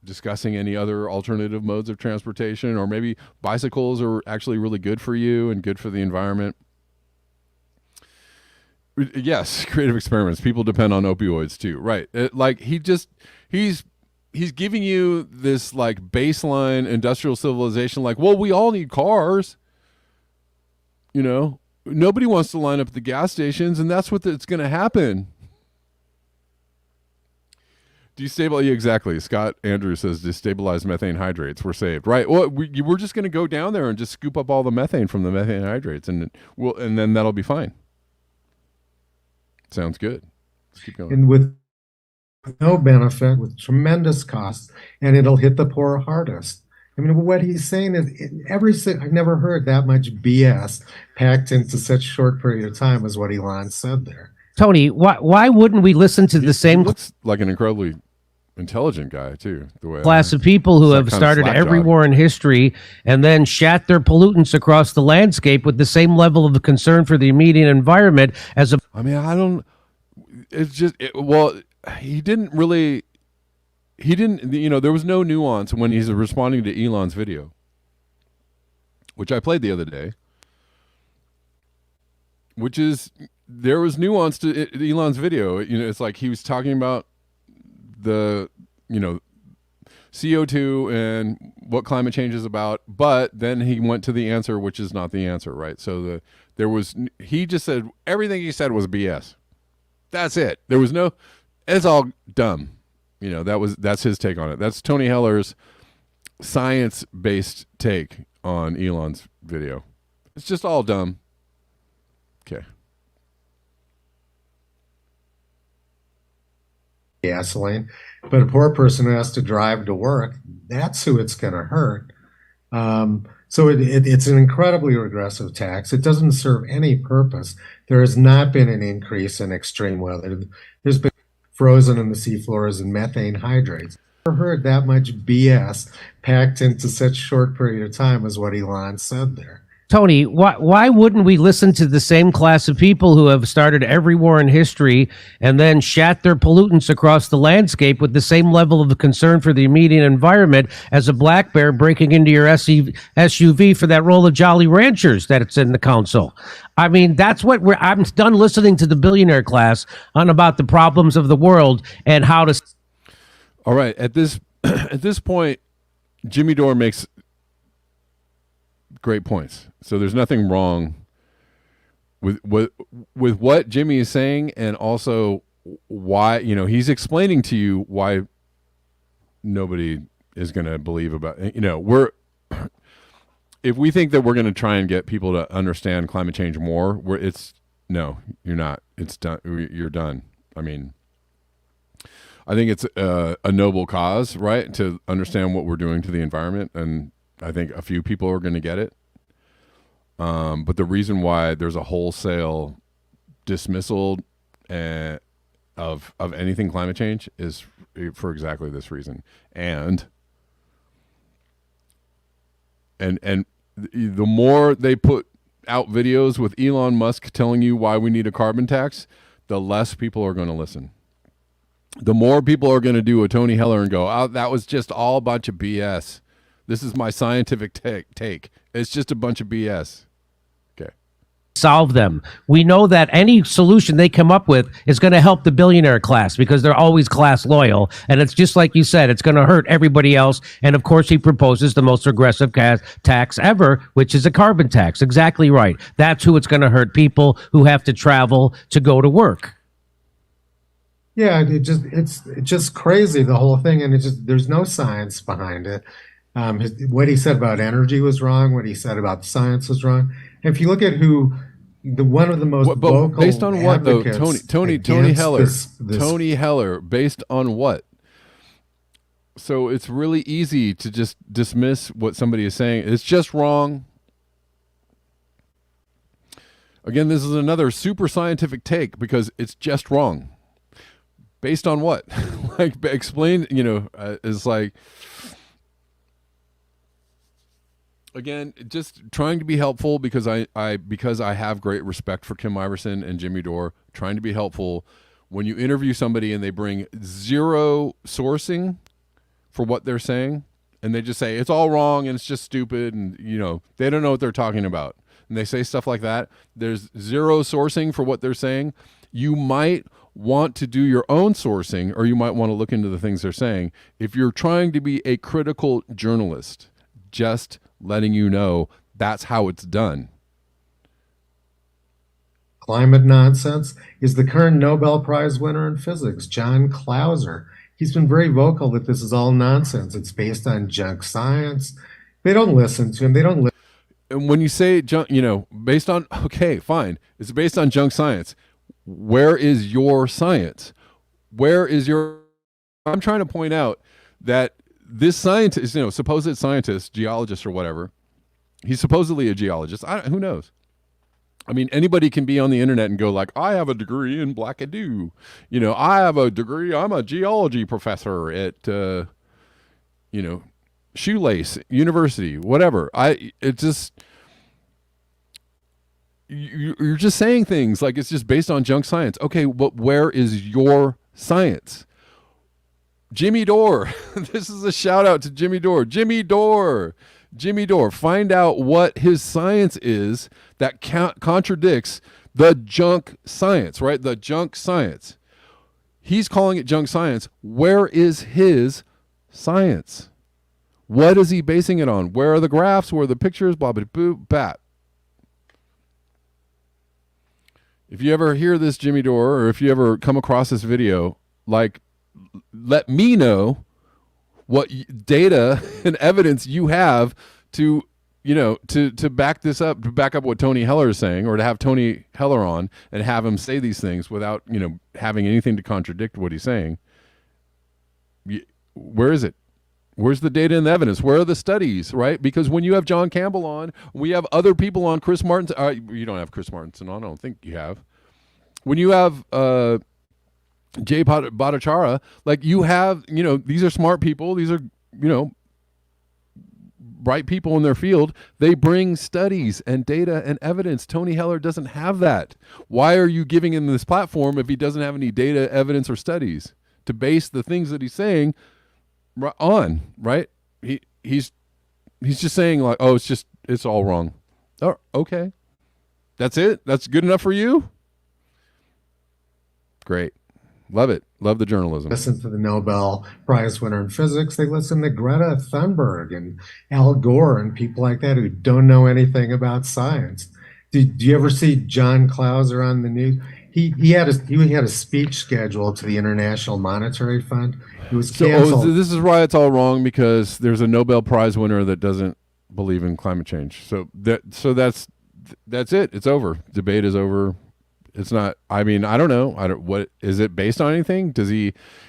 discussing any other alternative modes of transportation, or maybe bicycles are actually really good for you and good for the environment. Yes, creative experiments. People depend on opioids too, right? He's giving you this like baseline industrial civilization, like, well, we all need cars. Nobody wants to line up at the gas stations, and that's it's going to happen. Destabilize, exactly. Scott Andrews says destabilize methane hydrates. We're saved, right? Well, we're just going to go down there and just scoop up all the methane from the methane hydrates, and then that'll be fine. Sounds good. Let's keep going. And with no benefit, with tremendous costs, and it'll hit the poor hardest. I mean, what he's saying is I've never heard that much BS packed into such a short period of time as what Elon said there. Tony, why wouldn't we listen to the same He looks like an incredibly intelligent guy too, the way class of people who have started every war in history and then shat their pollutants across the landscape with the same level of concern for the immediate environment as a... I mean, I don't... It's just... he didn't... There was no nuance when he's responding to Elon's video, which I played the other day, which is... There was nuance to Elon's video. It's like he was talking about the, CO2 and what climate change is about, but then he went to the answer, which is not the answer, right? So he just said everything he said was BS. That's it. There was no, it's all dumb. That's his take on it. That's Tony Heller's science-based take on Elon's video. It's just all dumb. Okay. Gasoline, but a poor person who has to drive to work, that's who it's going to hurt. It's an incredibly regressive tax. It doesn't serve any purpose. There has not been an increase in extreme weather. There's been frozen in the seafloors and methane hydrates. I've never heard that much BS packed into such a short period of time as what Elon said there. Tony, why wouldn't we listen to the same class of people who have started every war in history and then shat their pollutants across the landscape with the same level of concern for the immediate environment as a black bear breaking into your SUV for that roll of Jolly Ranchers that's in the council? I mean, that's what I'm done listening to the billionaire class on about the problems of the world and how to. All right. At this point, Jimmy Dore makes great points. So there's nothing wrong with what Jimmy is saying, and also why, he's explaining to you why nobody is going to believe about, if we think that we're going to try and get people to understand climate change more, no, you're not. It's done. You're done. I mean, I think it's a noble cause, right? To understand what we're doing to the environment. And I think a few people are going to get it. But the reason why there's a wholesale dismissal of anything climate change is for exactly this reason. And the more they put out videos with Elon Musk telling you why we need a carbon tax, the less people are going to listen. The more people are going to do a Tony Heller and go, "Oh, that was just all a bunch of BS. This is my scientific take. It's just a bunch of BS." Okay. Solve them. We know that any solution they come up with is going to help the billionaire class because they're always class loyal. And it's just like you said, it's going to hurt everybody else. And of course, he proposes the most regressive tax ever, which is a carbon tax. Exactly right. That's who it's going to hurt, people who have to travel to go to work. Yeah, it's just crazy, the whole thing, and there's no science behind it. What he said about energy was wrong. What he said about science was wrong. And if you look at one of the most vocal based on what though, Tony Heller, Tony Heller, based on what? So it's really easy to just dismiss what somebody is saying. It's just wrong. Again, this is another super scientific take because it's just wrong. Based on what? Like, explain, it's like, again, just trying to be helpful because I have great respect for Kim Iverson and Jimmy Dore, trying to be helpful. When you interview somebody and they bring zero sourcing for what they're saying, and they just say it's all wrong and it's just stupid, and they don't know what they're talking about, and they say stuff like that, there's zero sourcing for what they're saying, you might want to do your own sourcing, or you might want to look into the things they're saying. If you're trying to be a critical journalist, just letting you know that's how it's done. Climate nonsense is the current Nobel Prize winner in physics, John Clauser. He's been very vocal that this is all nonsense. It's based on junk science. They don't listen to him. They don't listen. And when you say junk, based on, okay, fine, it's based on junk science. Where is your science? I'm trying to point out that this scientist, supposed scientist, geologist or whatever, he's supposedly a geologist. Who knows? I mean, anybody can be on the internet and go like, I have a degree in Blackadoo. I have a degree. I'm a geology professor at, Shoelace University, whatever. You're just saying things like it's just based on junk science. Okay, but where is your science? Jimmy Dore. This is a shout out to Jimmy Dore. Jimmy Dore. Find out what his science is that contradicts the junk science, right? The junk science. He's calling it junk science. Where is his science? What is he basing it on? Where are the graphs? Where are the pictures? Blah, blah, boo, bat. If you ever hear this, Jimmy Dore, or if you ever come across this video, like, let me know what data and evidence you have to to back this up, to back up what Tony Heller is saying, or to have Tony Heller on and have him say these things without having anything to contradict what he's saying. Where is it? Where's the data and the evidence? Where are the studies, right? Because when you have John Campbell on, we have other people on, Chris Martin. You don't have Chris Martinson on. I don't think you have. When you have Jay Bhattacharya, like you have, these are smart people. These are, bright people in their field. They bring studies and data and evidence. Tony Heller doesn't have that. Why are you giving him this platform if he doesn't have any data, evidence, or studies to base the things that he's saying on, right? He's just saying like, oh, it's all wrong. Oh, okay. That's it? That's good enough for you? Great. Love it. Love the journalism. Listen to the Nobel Prize winner in physics. They listen to Greta Thunberg and Al Gore and people like that who don't know anything about science. Did you ever see John Clauser on the news? He had a speech scheduled to the International Monetary Fund. It was canceled. So this is why it's all wrong, because there's a Nobel Prize winner that doesn't believe in climate change. So that's it. It's over. Debate is over. It's not. I mean, I don't know. What is it based on? Anything?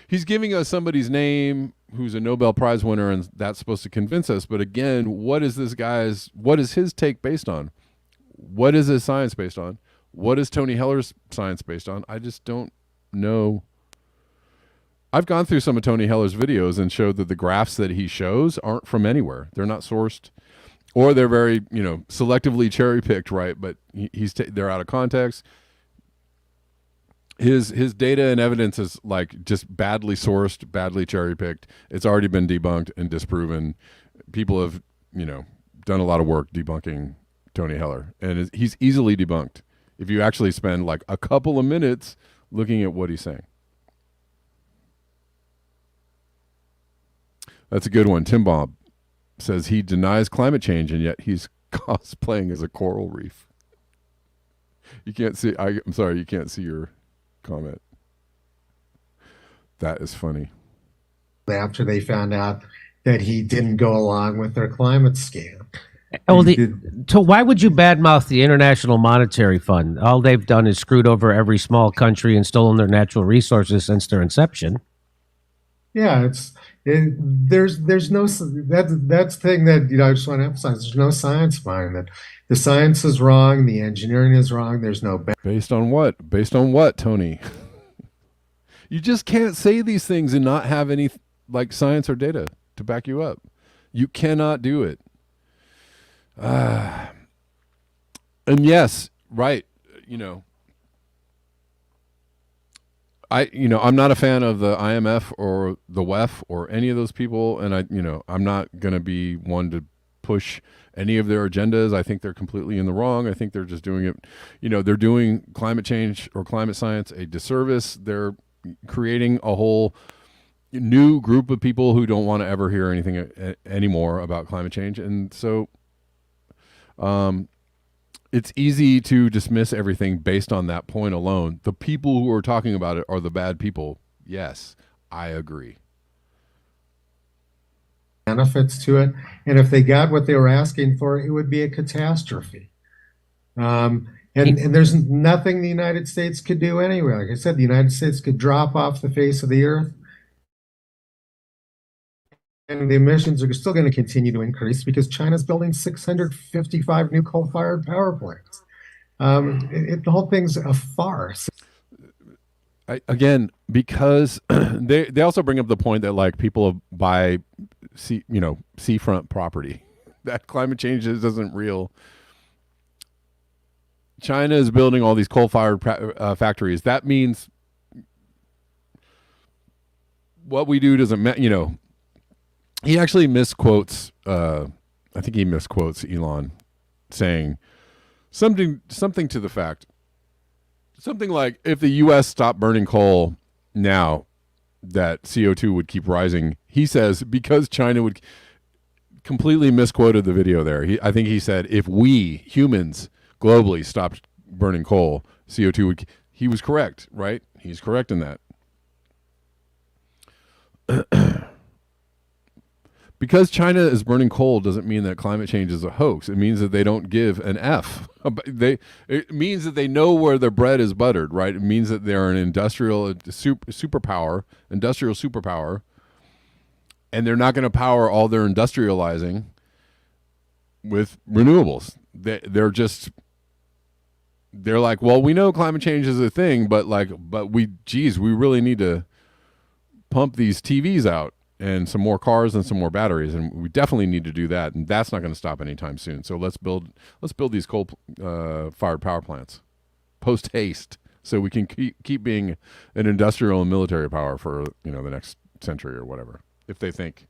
He's giving us somebody's name who's a Nobel Prize winner, and that's supposed to convince us. But again, what is his take based on? What is his science based on? What is Tony Heller's science based on? I just don't know. I've gone through some of Tony Heller's videos and showed that the graphs that he shows aren't from anywhere. They're not sourced, or they're very, selectively cherry picked, right? But they're out of context. His data and evidence is like just badly sourced, badly cherry picked. It's already been debunked and disproven. People have, done a lot of work debunking Tony Heller, and he's easily debunked if you actually spend like a couple of minutes looking at what he's saying. That's a good one. Tim Bob says he denies climate change, and yet he's cosplaying as a coral reef. You can't see. I'm sorry, you can't see your comment. That is funny. After they found out that he didn't go along with their climate scam. Well, so why would you badmouth the International Monetary Fund? All they've done is screwed over every small country and stolen their natural resources since their inception. Yeah, there's no, that's the thing that I just want to emphasize. There's no science behind it. The science is wrong. The engineering is wrong. There's no based on what? Based on what, Tony? You just can't say these things and not have any like science or data to back you up. You cannot do it. And yes, right. I'm not a fan of the IMF or the WEF or any of those people, and I'm not going to be one to push any of their agendas. I think they're completely in the wrong. I think they're just doing it. They're doing climate change or climate science a disservice. They're creating a whole new group of people who don't want to ever hear anything anymore about climate change, and so it's easy to dismiss everything based on that point alone. The people who are talking about it are the bad people. Yes, I agree. benefits to it. And if they got what they were asking for, it would be a catastrophe. And there's nothing the United States could do anyway. Like I said, the United States could drop off the face of the earth, and the emissions are still going to continue to increase because China's building 655 new coal-fired power plants. The whole thing's a farce. Again, because they also bring up the point that like people buy seafront property, that climate change isn't real. China is building all these coal-fired factories. That means what we do doesn't matter. He actually misquotes. I think he misquotes Elon, saying something to the fact. Something like, if the U.S. stopped burning coal now, that CO2 would keep rising. He says because China would. Completely misquoted the video there. I think he said if we humans globally stopped burning coal, CO2 would. He was correct, right? He's correct in that. because China is burning coal doesn't mean that climate change is a hoax. It means that they don't give an F. It means that they know where their bread is buttered, right? It means that they're an industrial superpower, and they're not going to power all their industrializing with renewables. They're like, well, we know climate change is a thing, but we really need to pump these TVs out and some more cars and some more batteries, and we definitely need to do that, and that's not going to stop anytime soon. So let's build these coal fired power plants post haste, so we can keep being an industrial and military power for the next century or whatever. If they think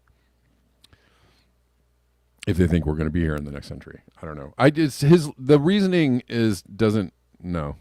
we're going to be here in the next century, I don't know. The reasoning doesn't know.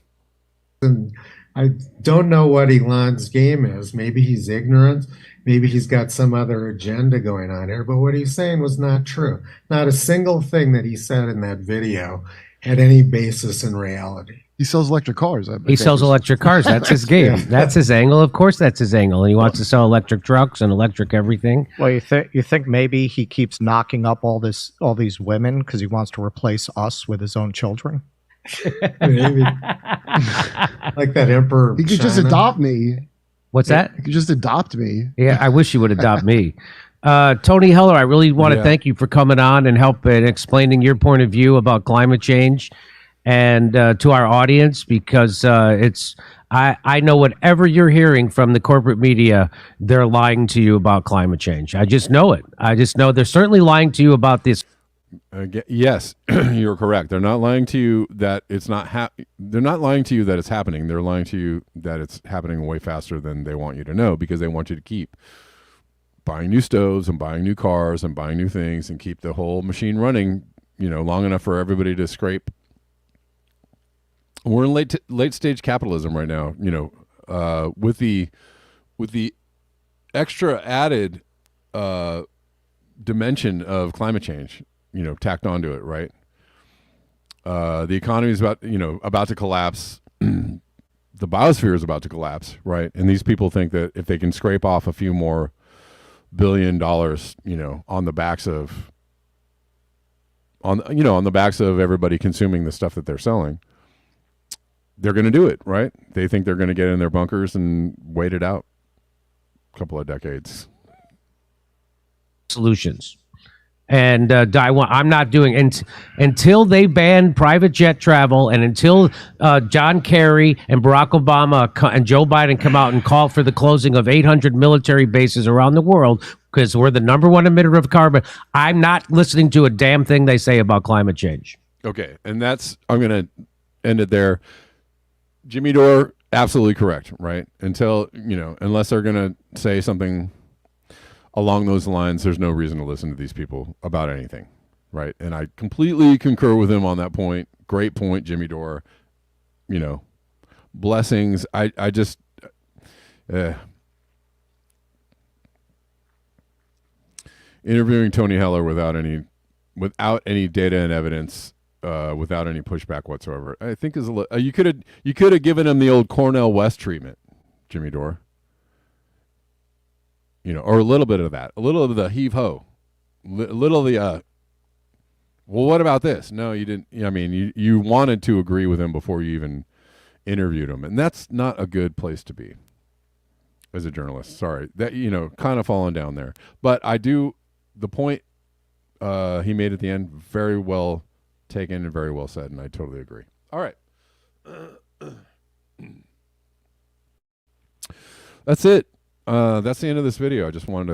And I don't know what Elon's game is. Maybe he's ignorant. Maybe he's got some other agenda going on here. But what he's saying was not true. Not a single thing that he said in that video had any basis in reality. He sells electric cars. He sells electric cars. That's his game. Yeah. That's his angle. Of course, that's his angle. He wants to sell electric trucks and electric everything. Well, you think maybe he keeps knocking up all these women because he wants to replace us with his own children? Maybe. Like that Emperor. He could just China. adopt me. What's that? He could just adopt me. Yeah, I wish you would adopt me. Tony Heller, I really want to thank you for coming on and helping explaining your point of view about climate change and to our audience, because I know whatever you're hearing from the corporate media, they're lying to you about climate change. I just know it. I just know they're certainly lying to you about this. Yes, you're correct. They're not lying to you that it's not. They're not lying to you that it's happening. They're lying to you that it's happening way faster than they want you to know, because they want you to keep buying new stoves and buying new cars and buying new things and keep the whole machine running, long enough for everybody to scrape. We're in late stage capitalism right now. With the extra added dimension of climate change, tacked onto it, right? The economy is about to collapse. The biosphere is about to collapse, right? And these people think that if they can scrape off a few more $1 billion, on the backs of everybody consuming the stuff that they're selling, they're going to do it, right? They think they're going to get in their bunkers and wait it out a couple of decades. Solutions. And I'm not doing until they ban private jet travel, and until John Kerry and Barack Obama and Joe Biden come out and call for the closing of 800 military bases around the world, because we're the number one emitter of carbon. I'm not listening to a damn thing they say about climate change. Okay, and I'm going to end it there. Jimmy Dore, absolutely correct, right? Unless they're going to say something along those lines, there's no reason to listen to these people about anything, right? And I completely concur with him on that point. Great point, Jimmy Dore. Blessings. I just interviewing Tony Heller without any data and evidence, without any pushback whatsoever, I think is you could have given him the old Cornell West treatment, Jimmy Dore. Or a little bit of that, a little of the heave ho, a little of the, well, what about this? No, you didn't. I mean, you wanted to agree with him before you even interviewed him. And that's not a good place to be as a journalist. Sorry, that, kind of falling down there. But the point he made at the end, very well taken and very well said. And I totally agree. All right. That's it. That's the end of this video. I just kind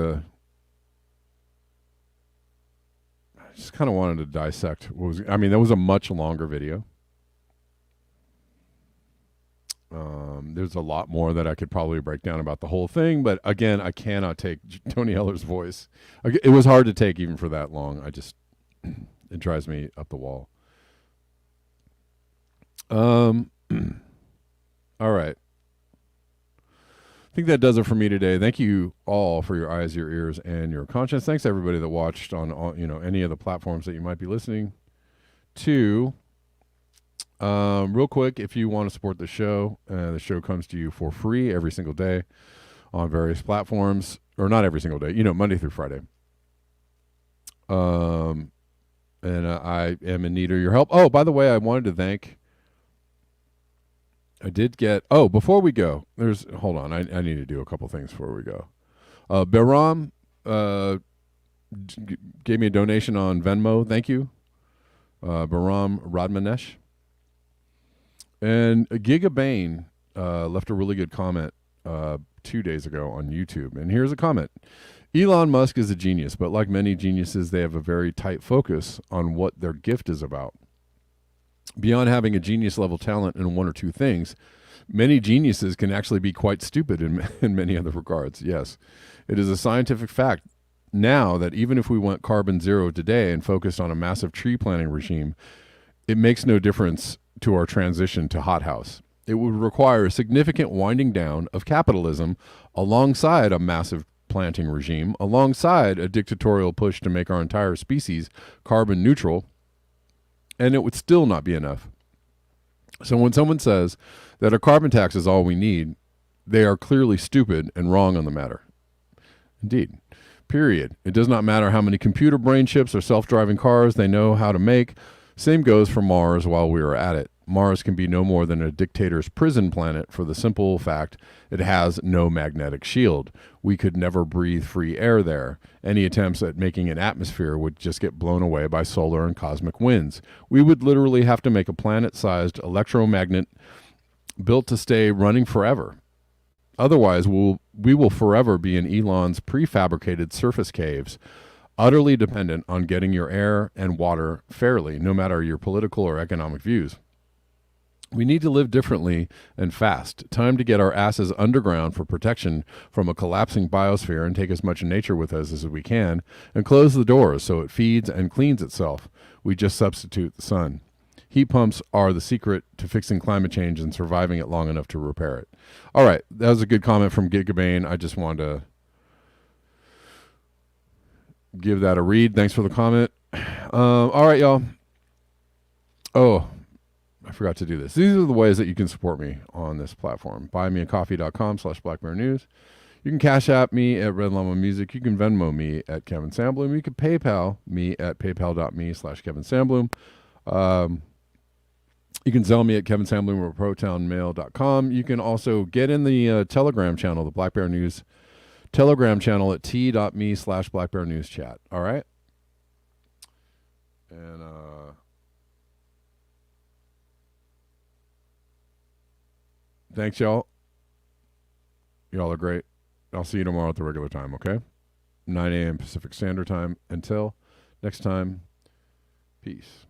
of wanted to dissect that was a much longer video. There's a lot more that I could probably break down about the whole thing, but again, I cannot take Tony Heller's voice. It was hard to take even for that long. It drives me up the wall. All right. I think that does it for me today. Thank you all for your eyes, your ears, and your conscience. Thanks to everybody that watched on any of the platforms that you might be listening to. Real quick, if you want to support the show comes to you for free every single day on various platforms, or not every single day, Monday through Friday. And I am in need of your help. Oh, by the way, I wanted to thank. I did get. Oh, before we go, hold on. I need to do a couple things before we go. Behram gave me a donation on Venmo. Thank you, Behram Radmanesh. And Giga Bane left a really good comment 2 days ago on YouTube. And here's a comment. Elon Musk is a genius, but like many geniuses, they have a very tight focus on what their gift is about. Beyond having a genius level talent in one or two things, many geniuses can actually be quite stupid in many other regards. Yes, it is a scientific fact now that even if we went carbon zero today and focused on a massive tree planting regime, it makes no difference to our transition to hothouse. It would require a significant winding down of capitalism alongside a massive planting regime, alongside a dictatorial push to make our entire species carbon neutral, and it would still not be enough. So when someone says that a carbon tax is all we need, they are clearly stupid and wrong on the matter. Indeed. Period. It does not matter how many computer brain chips or self-driving cars they know how to make. Same goes for Mars while we are at it. Mars can be no more than a dictator's prison planet for the simple fact it has no magnetic shield. We could never breathe free air there. Any attempts at making an atmosphere would just get blown away by solar and cosmic winds. We would literally have to make a planet-sized electromagnet built to stay running forever. Otherwise, we will forever be in Elon's prefabricated surface caves, utterly dependent on getting your air and water fairly, no matter your political or economic views. We need to live differently and fast. Time to get our asses underground for protection from a collapsing biosphere and take as much nature with us as we can, and close the doors so it feeds and cleans itself. We just substitute the sun. Heat pumps are the secret to fixing climate change and surviving it long enough to repair it. All right, that was a good comment from Gigabane. I just wanted to give that a read. Thanks for the comment. All right, y'all. Oh, I forgot to do this. These are the ways that you can support me on this platform. Buymeacoffee.com/BlackBearNews. You can Cash App me at Red Llama Music. You can Venmo me at Kevin Sandbloom. You can PayPal me at paypal.me/Kevin Sandbloom. You can Zelle me at kevinsandbloom at protonmail.com. You can also get in the Telegram channel, the Black Bear News Telegram channel at t.me/Black Bear News Chat. All right? And thanks, y'all. Y'all are great. I'll see you tomorrow at the regular time, okay? 9 a.m. Pacific Standard Time. Until next time, peace.